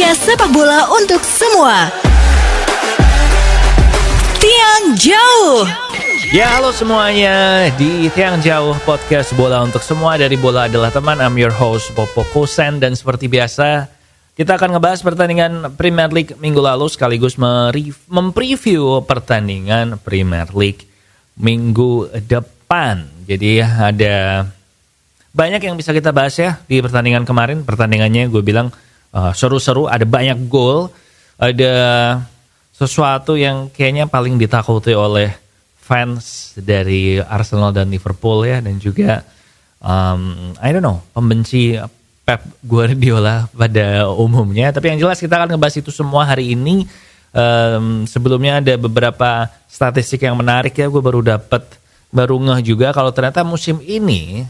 podcast sepak bola untuk semua. Tiang Jauh. Ya, halo semuanya di Tiang Jauh, podcast bola untuk semua dari Bola Adalah Teman. I'm your host Popo Kosen, dan seperti biasa kita akan ngebahas pertandingan Premier League minggu lalu sekaligus mempreview pertandingan Premier League minggu depan. Jadi ada banyak yang bisa kita bahas ya di pertandingan kemarin. Pertandingannya gue bilang seru-seru, ada banyak gol, ada sesuatu yang kayaknya paling ditakuti oleh fans dari Arsenal dan Liverpool ya, dan juga pembenci Pep Guardiola pada umumnya. Tapi yang jelas kita akan ngebahas itu semua hari ini. Sebelumnya ada beberapa statistik yang menarik ya, gue baru ngeh juga kalau ternyata musim ini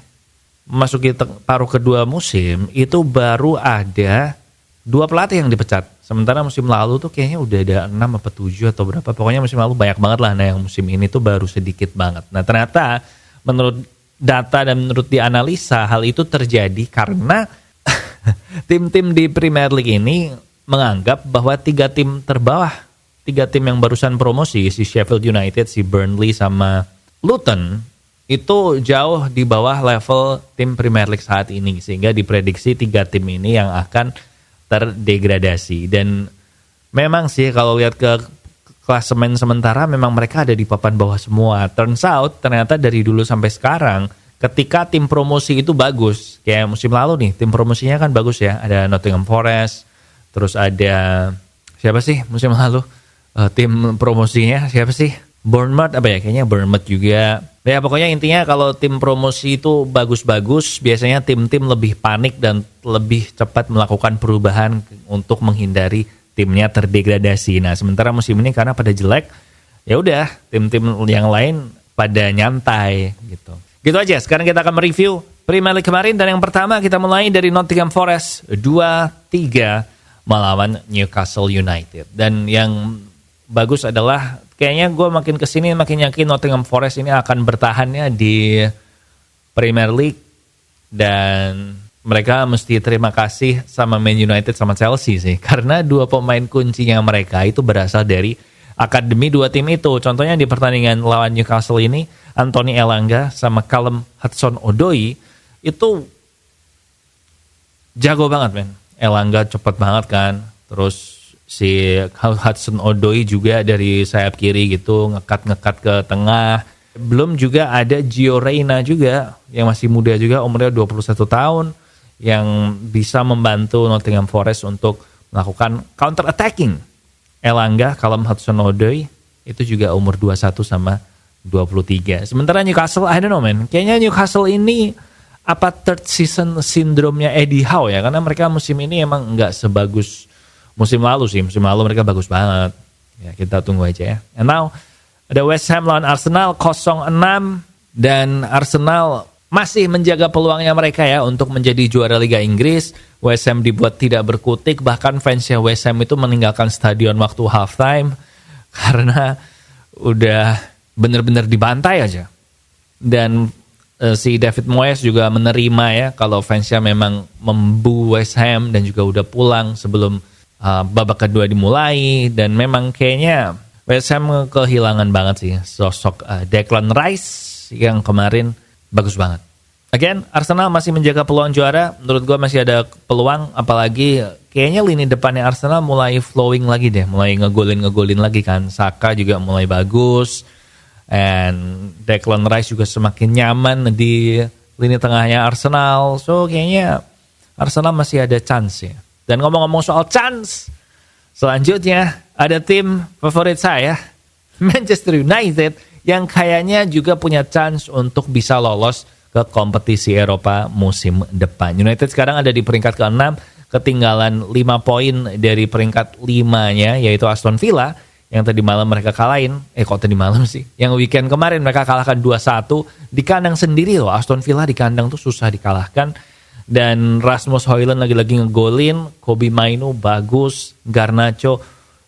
memasuki paruh kedua musim itu baru ada 2 pelatih yang dipecat. Sementara musim lalu tuh kayaknya udah ada 6 atau 7 atau berapa. Pokoknya musim lalu banyak banget lah. Nah yang musim ini tuh baru sedikit banget. Nah ternyata menurut data dan menurut dianalisa hal itu terjadi karena tim-tim di Premier League ini menganggap bahwa 3 tim terbawah, 3 tim yang barusan promosi, si Sheffield United, si Burnley sama Luton, itu jauh di bawah level tim Premier League saat ini. Sehingga diprediksi 3 tim ini yang akan terdegradasi. Dan memang sih kalau lihat ke klasemen sementara memang mereka ada di papan bawah semua. Turns out ternyata dari dulu sampai sekarang ketika tim promosi itu bagus, kayak musim lalu nih tim promosinya kan bagus ya, ada Nottingham Forest, terus ada siapa sih musim lalu tim promosinya siapa sih, Bournemouth apa ya, kayaknya Bournemouth juga. Ya pokoknya intinya kalau tim promosi itu bagus-bagus, biasanya tim-tim lebih panik dan lebih cepat melakukan perubahan untuk menghindari timnya terdegradasi. Nah sementara musim ini karena pada jelek, ya udah tim-tim yang lain pada nyantai gitu. Gitu aja. Sekarang kita akan mereview Premier League kemarin, dan yang pertama kita mulai dari Nottingham Forest 2-3 melawan Newcastle United. Dan yang bagus adalah kayaknya gue makin kesini makin yakin Nottingham Forest ini akan bertahannya di Premier League, dan mereka mesti terima kasih sama Man United sama Chelsea sih, karena 2 pemain kuncinya mereka itu berasal dari akademi 2 tim itu. Contohnya di pertandingan lawan Newcastle ini, Anthony Elanga sama Callum Hudson-Odoi itu jago banget men. Elanga cepet banget kan, terus si Hudson-Odoi juga dari sayap kiri gitu, ngekat ke tengah. Belum juga ada Gio Reyna juga, yang masih muda juga, umurnya 21 tahun, yang bisa membantu Nottingham Forest untuk melakukan counter attacking. Elanga, Callum Hudson-Odoi itu juga umur 21 sama 23. Sementara Newcastle, I don't know man, kayaknya Newcastle ini apa third season syndrome-nya Eddie Howe ya, karena mereka musim ini emang nggak sebagus musim lalu sih. Musim lalu mereka bagus banget. Ya kita tunggu aja ya. And now ada West Ham lawan Arsenal 0-6, dan Arsenal masih menjaga peluangnya mereka ya untuk menjadi juara Liga Inggris. West Ham dibuat tidak berkutik, bahkan fansnya West Ham itu meninggalkan stadion waktu halftime karena udah bener-bener dibantai aja. Dan si David Moyes juga menerima ya kalau fansnya memang membu West Ham, dan juga udah pulang sebelum babak kedua dimulai. Dan memang kayaknya West Ham kehilangan banget sih sosok Declan Rice yang kemarin bagus banget. Again, Arsenal masih menjaga peluang juara. Menurut gue masih ada peluang, apalagi kayaknya lini depannya Arsenal mulai flowing lagi deh, mulai ngegolin lagi kan. Saka juga mulai bagus, and Declan Rice juga semakin nyaman di lini tengahnya Arsenal. So kayaknya Arsenal masih ada chance ya. Dan ngomong-ngomong soal chance, selanjutnya ada tim favorit saya, Manchester United, yang kayaknya juga punya chance untuk bisa lolos ke kompetisi Eropa musim depan. United sekarang ada di peringkat ke-6, ketinggalan 5 poin dari peringkat 5-nya, yaitu Aston Villa, yang tadi malam mereka kalahin. Yang weekend kemarin mereka kalahkan 2-1 di kandang sendiri loh. Aston Villa di kandang tuh susah dikalahkan. Dan Rasmus Højlund lagi-lagi ngegolin, Kobbie Mainoo bagus, Garnacho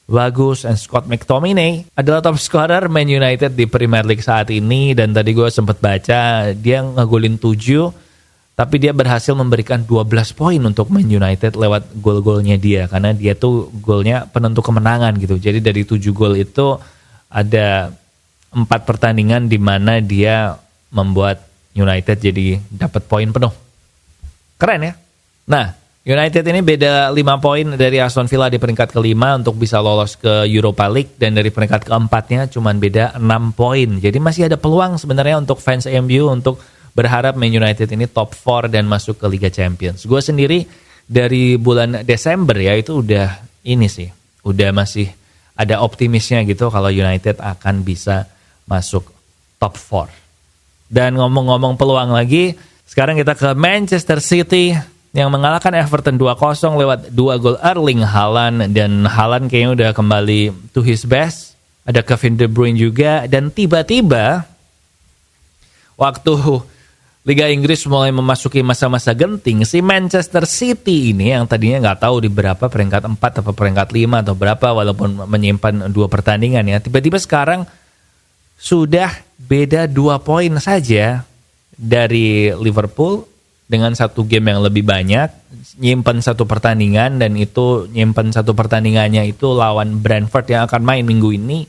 bagus, and Scott McTominay adalah top scorer Man United di Premier League saat ini. Dan tadi gue sempat baca dia ngegolin 7 Tapi dia berhasil memberikan 12 poin untuk Man United lewat gol-golnya dia. Karena dia tuh golnya penentu kemenangan gitu. Jadi dari 7 gol itu ada 4 pertandingan di mana dia membuat United jadi dapat poin penuh. Keren ya? Nah, United ini beda 5 poin dari Aston Villa di peringkat kelima untuk bisa lolos ke Europa League. Dan dari peringkat keempatnya cuma beda 6 poin. Jadi masih ada peluang sebenarnya untuk fans MU untuk berharap Man United ini top 4 dan masuk ke Liga Champions. Gue sendiri dari bulan Desember ya itu udah ini sih. Udah masih ada optimisnya gitu kalau United akan bisa masuk top 4. Dan ngomong-ngomong peluang lagi, sekarang kita ke Manchester City yang mengalahkan Everton 2-0 lewat 2 gol Erling Haaland. Dan Haaland kayaknya udah kembali to his best. Ada Kevin De Bruyne juga. Dan tiba-tiba waktu Liga Inggris mulai memasuki masa-masa genting, si Manchester City ini yang tadinya nggak tahu di berapa peringkat 4 atau peringkat 5 atau berapa walaupun menyimpan 2 pertandingan ya. Tiba-tiba sekarang sudah beda 2 poin saja dari Liverpool dengan 1 game yang lebih banyak, nyimpan 1 pertandingan dan itu nyimpan 1 pertandingannya itu lawan Brentford yang akan main minggu ini.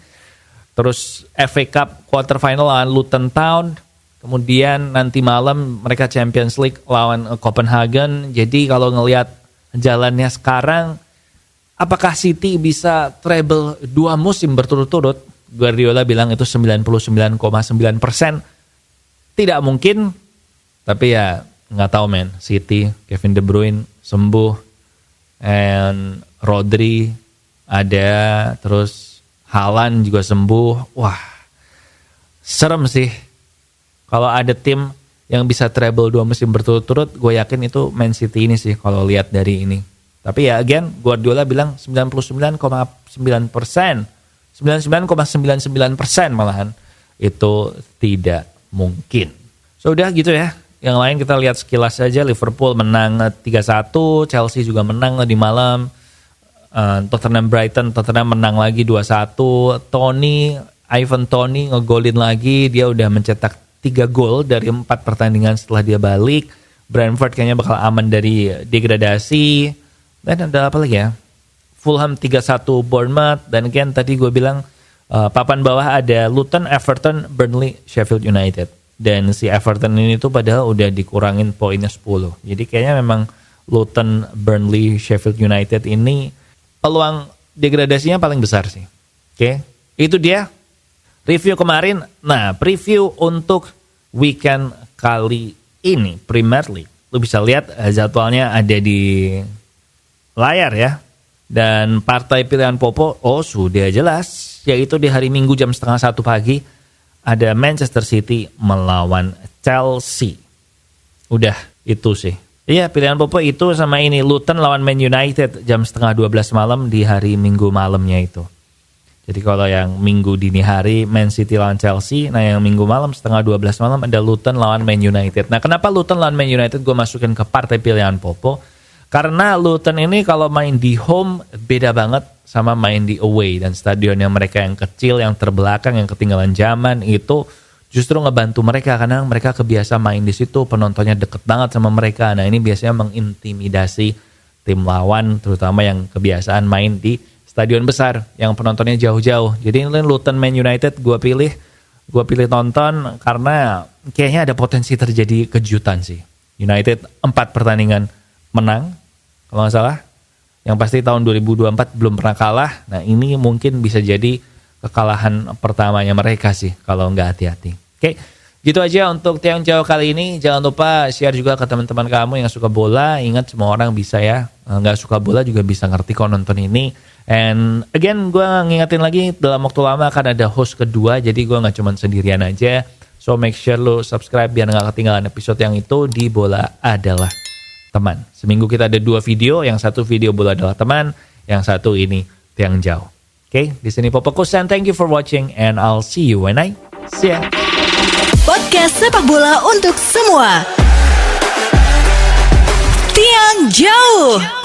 Terus FA Cup quarter final lawan Luton Town. Kemudian nanti malam mereka Champions League lawan Copenhagen. Jadi kalau ngelihat jalannya sekarang, apakah City bisa treble 2 musim berturut-turut? Guardiola bilang itu 99,9%. Tidak mungkin. Tapi ya nggak tahu men. City, Kevin De Bruyne sembuh. And Rodri ada. Terus Haaland juga sembuh. Wah, serem sih. Kalau ada tim yang bisa treble 2 musim berturut-turut, gue yakin itu Man City ini sih kalau lihat dari ini. Tapi ya again, Guardiola bilang 99,9%, 99,99% malahan itu tidak mungkin. So udah gitu ya. Yang lain kita lihat sekilas saja. Liverpool menang 3-1, Chelsea juga menang di malam. Tottenham menang lagi 2-1. Ivan Toney ngegolin lagi, dia udah mencetak 3 gol dari 4 pertandingan setelah dia balik. Brentford kayaknya bakal aman dari degradasi. Dan ada apa lagi ya? Fulham 3-1 Bournemouth. Dan again tadi gue bilang papan bawah ada Luton, Everton, Burnley, Sheffield United. Dan si Everton ini tuh padahal udah dikurangin poinnya 10. Jadi kayaknya memang Luton, Burnley, Sheffield United ini peluang degradasinya paling besar sih. Oke, itu dia review kemarin. Nah, preview untuk weekend kali ini Premier League. Lu bisa lihat jadwalnya ada di layar ya. Dan partai pilihan Popo, sudah jelas. Yaitu di hari Minggu jam 12:30 pagi ada Manchester City melawan Chelsea. Udah, itu sih. Iya, pilihan Popo itu sama ini. Luton lawan Man United jam 11:30 malam di hari Minggu malamnya itu. Jadi kalau yang Minggu dini hari Man City lawan Chelsea, nah yang Minggu malam 11:30 malam ada Luton lawan Man United. Nah kenapa Luton lawan Man United gue masukin ke partai pilihan Popo? Karena Luton ini kalau main di home beda banget sama main di away. Dan stadionnya mereka yang kecil, yang terbelakang, yang ketinggalan zaman itu justru ngebantu mereka. Karena mereka kebiasa main di situ, penontonnya deket banget sama mereka. Nah ini biasanya mengintimidasi tim lawan, terutama yang kebiasaan main di stadion besar yang penontonnya jauh-jauh. Jadi ini Luton Man United gue pilih tonton karena kayaknya ada potensi terjadi kejutan sih. United 4 pertandingan menang kalau nggak salah. Yang pasti tahun 2024 belum pernah kalah. Nah ini mungkin bisa jadi kekalahan pertamanya mereka sih kalau nggak hati-hati. Oke, gitu aja untuk Tiang Jauh kali ini. Jangan lupa share juga ke teman-teman kamu yang suka bola. Ingat semua orang bisa ya, nggak suka bola juga bisa ngerti kok nonton ini. And again, gue ngingetin lagi dalam waktu lama akan ada host kedua, jadi gue gak cuma sendirian aja. So make sure lo subscribe biar gak ketinggalan episode yang itu di Bola Adalah Teman. Seminggu kita ada 2 video, yang satu video Bola Adalah Teman, yang satu ini Tiang Jauh. Oke, di sini Popo Kusan, thank you for watching and I'll see you when I see ya. Podcast sepak bola untuk semua. Tiang Jauh.